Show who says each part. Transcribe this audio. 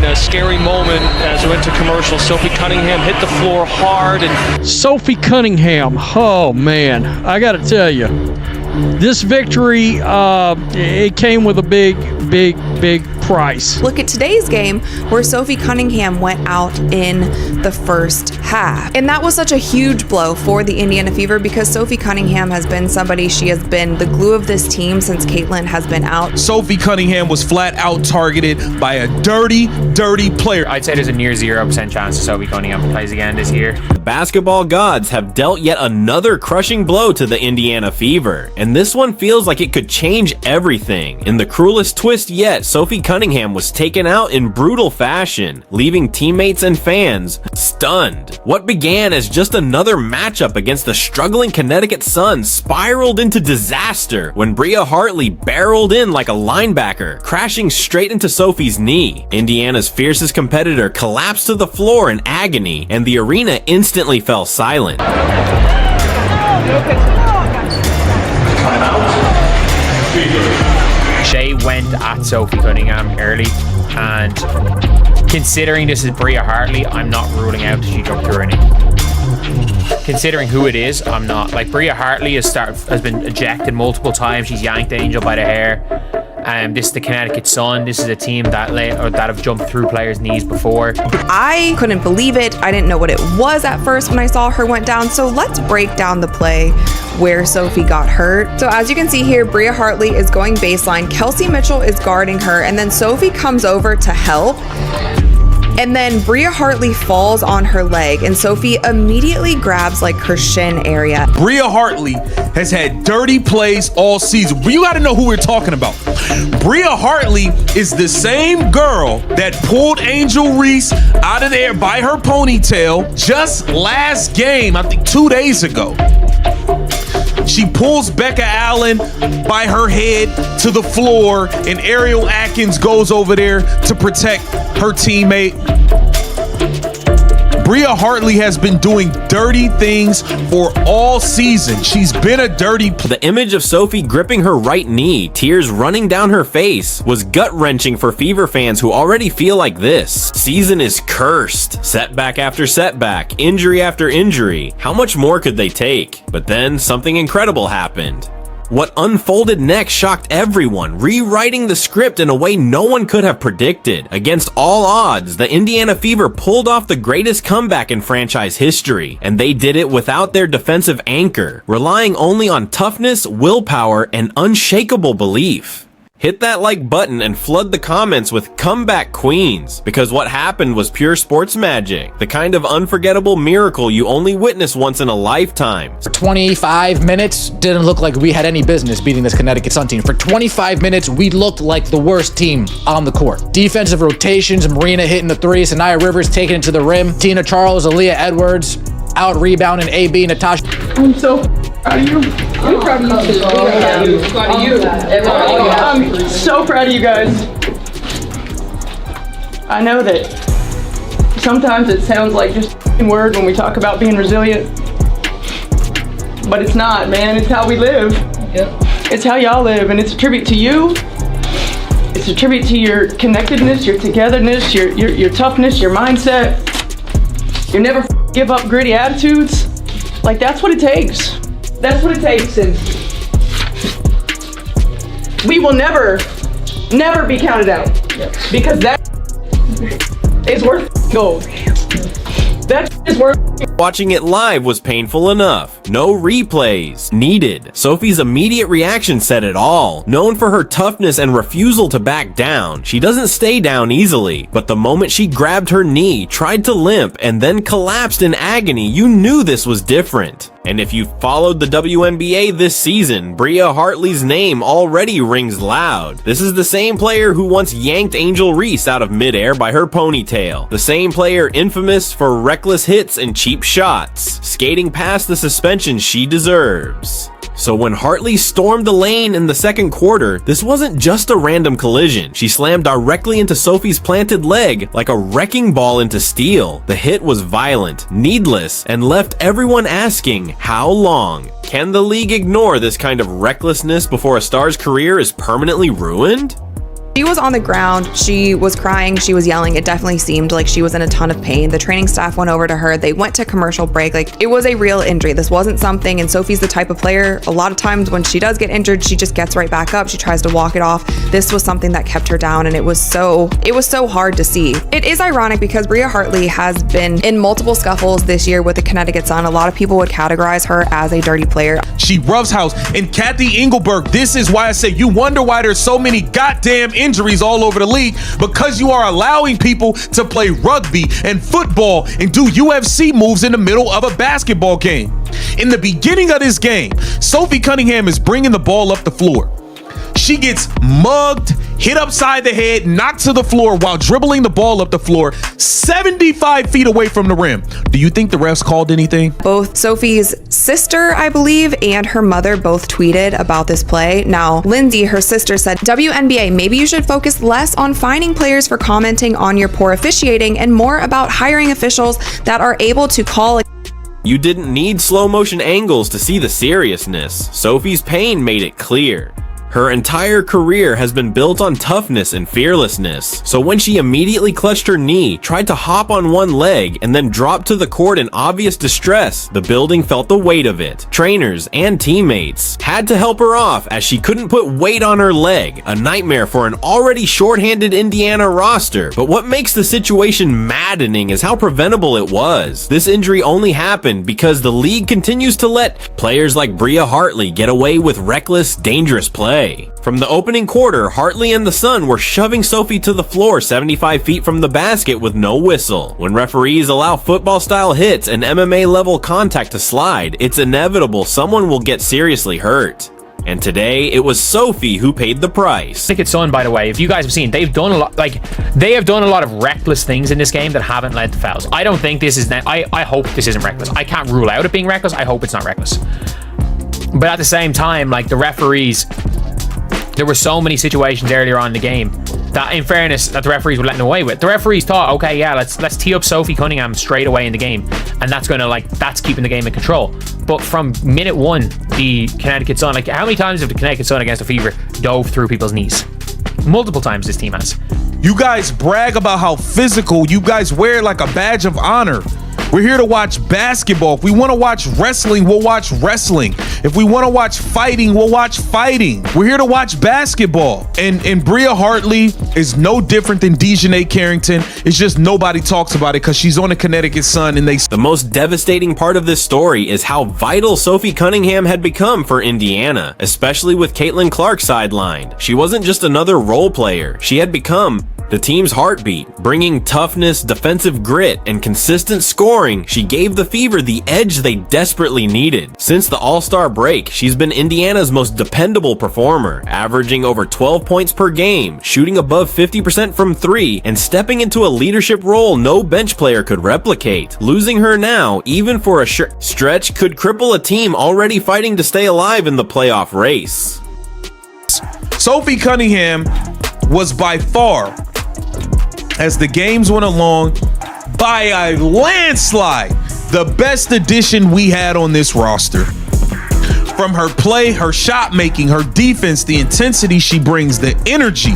Speaker 1: a scary moment as we went to commercial. Sophie Cunningham hit the floor hard. And
Speaker 2: Sophie Cunningham, oh man, I got to tell you, this victory, it came with a big price.
Speaker 3: Look at today's game where Sophie Cunningham went out in the first half. And that was such a huge blow for the Indiana Fever because Sophie Cunningham has been somebody, she has been the glue of this team since Caitlin has been out.
Speaker 4: Sophie Cunningham was flat out targeted by a dirty player.
Speaker 5: I'd say there's a near 0% chance Sophie Cunningham plays again this year.
Speaker 6: The basketball gods have dealt yet another crushing blow to the Indiana Fever, and this one feels like it could change everything. In the cruelest twist yet, Sophie Cunningham was taken out in brutal fashion, leaving teammates and fans stunned. What began as just another matchup against the struggling Connecticut Sun spiraled into disaster when Bria Hartley barreled in like a linebacker, crashing straight into Sophie's knee. Indiana's fiercest competitor collapsed to the floor in agony, and the arena instantly fell silent.
Speaker 5: Shea went at Sophie Cunningham early, and considering this is Bria Hartley, I'm not ruling out that she jumped through her knee. Considering who it is, I'm not. Like, Bria Hartley has been ejected multiple times. She's yanked Angel by the hair. This is the Connecticut Sun. This is a team that have jumped through players' knees before.
Speaker 3: I couldn't believe it. I didn't know what it was at first when I saw her went down. So let's break down the play where Sophie got hurt. So as you can see here, Bria Hartley is going baseline. Kelsey Mitchell is guarding her, and then Sophie comes over to help. And then Bria Hartley falls on her leg, and Sophie immediately grabs like her shin area.
Speaker 4: Bria Hartley has had dirty plays all season. You got to know who we're talking about. Bria Hartley is the same girl that pulled Angel Reese out of there by her ponytail just last game, I think 2 days ago. She pulls Becca Allen by her head to the floor, and Ariel Atkins goes over there to protect her teammate. Bria Hartley has been doing dirty things for all season. She's been a dirty
Speaker 6: The image of Sophie gripping her right knee, tears running down her face, was gut-wrenching for Fever fans who already feel like this season is cursed. Setback after setback, injury after injury. How much more could they take? But then something incredible happened. What unfolded next shocked everyone, rewriting the script in a way no one could have predicted. Against all odds, the Indiana Fever pulled off the greatest comeback in franchise history, and they did it without their defensive anchor, relying only on toughness, willpower, and unshakable belief. Hit that like button and flood the comments with comeback queens, because what happened was pure sports magic, the kind of unforgettable miracle you only witness once in a lifetime.
Speaker 7: For 25 minutes, didn't look like we had any business beating this Connecticut Sun team. For 25 minutes, we looked like the worst team on the court. Defensive rotations, Marina hitting the three, Sanaya Rivers taking it to the rim, Tina Charles, Aaliyah Edwards, out rebounding AB, Natasha.
Speaker 8: I'm so proud of you. I'm proud of you too. I'm proud of you. I'm so proud of you guys. I know that sometimes it sounds like just a word when we talk about being resilient, but it's not, man. It's how we live. Yep. It's how y'all live, and it's a tribute to you. It's a tribute to your connectedness, your togetherness, your toughness, your mindset. You never give up gritty attitudes. Like, that's what it takes. That's what it takes, and we will never be counted out, because that is worth gold. That is worth.
Speaker 6: Watching it live was painful enough. No replays needed. Sophie's immediate reaction said it all. Known for her toughness and refusal to back down, she doesn't stay down easily. But the moment she grabbed her knee, tried to limp, and then collapsed in agony, you knew this was different. And if you followed the WNBA this season, Bria Hartley's name already rings loud. This is the same player who once yanked Angel Reese out of midair by her ponytail. The same player infamous for reckless hits and cheap shots, skating past the suspension she deserves. So when Hartley stormed the lane in the second quarter, this wasn't just a random collision. She slammed directly into Sophie's planted leg like a wrecking ball into steel. The hit was violent, needless, and left everyone asking, how long? Can the league ignore this kind of recklessness before a star's career is permanently ruined?
Speaker 3: She was on the ground. She was crying. She was yelling. It definitely seemed like she was in a ton of pain. The training staff went over to her. They went to commercial break. Like, it was a real injury. This wasn't something, and Sophie's the type of player, a lot of times when she does get injured, she just gets right back up. She tries to walk it off. This was something that kept her down, and it was so hard to see. It is ironic because Bria Hartley has been in multiple scuffles this year with the Connecticut Sun. A lot of people would categorize her as a dirty player.
Speaker 4: She roughs house. And Kathy Engelberg, this is why I say you wonder why there's so many goddamn injuries all over the league, because you are allowing people to play rugby and football and do UFC moves in the middle of a basketball game. In the beginning of this game, Sophie Cunningham is bringing the ball up the floor. She gets mugged, hit upside the head, knocked to the floor while dribbling the ball up the floor 75 feet away from the rim. Do you think the refs called anything?
Speaker 3: Both Sophie's sister, I believe, and her mother both tweeted about this play. Now, Lindsay, her sister, said, WNBA, maybe you should focus less on fining players for commenting on your poor officiating and more about hiring officials that are able to call.
Speaker 6: You didn't need slow motion angles to see the seriousness. Sophie's pain made it clear. Her entire career has been built on toughness and fearlessness, so when she immediately clutched her knee, tried to hop on one leg, and then dropped to the court in obvious distress, the building felt the weight of it. Trainers and teammates had to help her off as she couldn't put weight on her leg, a nightmare for an already shorthanded Indiana roster. But what makes the situation maddening is how preventable it was. This injury only happened because the league continues to let players like Bria Hartley get away with reckless, dangerous play. From the opening quarter, Hartley and the Sun were shoving Sophie to the floor 75 feet from the basket with no whistle. When referees allow football-style hits and MMA-level contact to slide, it's inevitable someone will get seriously hurt. And today, it was Sophie who paid the price.
Speaker 5: Connecticut Sun, by the way, if you guys have seen, they have done a lot of reckless things in this game that haven't led to fouls. I don't think this is, I hope this isn't reckless. I can't rule out it being reckless. I hope it's not reckless. But at the same time, like, the referees, there were so many situations earlier on in the game that, in fairness, that the referees were letting away with. The referees thought, okay, yeah, let's tee up Sophie Cunningham straight away in the game, and that's keeping the game in control. But from minute one, the Connecticut Sun, like, how many times have the Connecticut Sun against the Fever dove through people's knees? Multiple times this team has.
Speaker 4: You guys brag about how physical you guys wear, like a badge of honor. We're here to watch basketball. If we want to watch wrestling, we'll watch wrestling. If we want to watch fighting, we'll watch fighting. We're here to watch basketball. And Bria Hartley is no different than Dejanay Carrington. It's just nobody talks about it because she's on the Connecticut Sun and they...
Speaker 6: The most devastating part of this story is how vital Sophie Cunningham had become for Indiana, especially with Caitlin Clark sidelined. She wasn't just another role player. She had become the team's heartbeat. Bringing toughness, defensive grit, and consistent scoring, she gave the Fever the edge they desperately needed. Since the All-Star break, she's been Indiana's most dependable performer, averaging over 12 points per game, shooting above 50% from three, and stepping into a leadership role no bench player could replicate. Losing her now, even for a stretch, could cripple a team already fighting to stay alive in the playoff race.
Speaker 4: Sophie Cunningham was by far, as the games went along, by a landslide, the best addition we had on this roster. From her play, her shot making, her defense, the intensity she brings, the energy,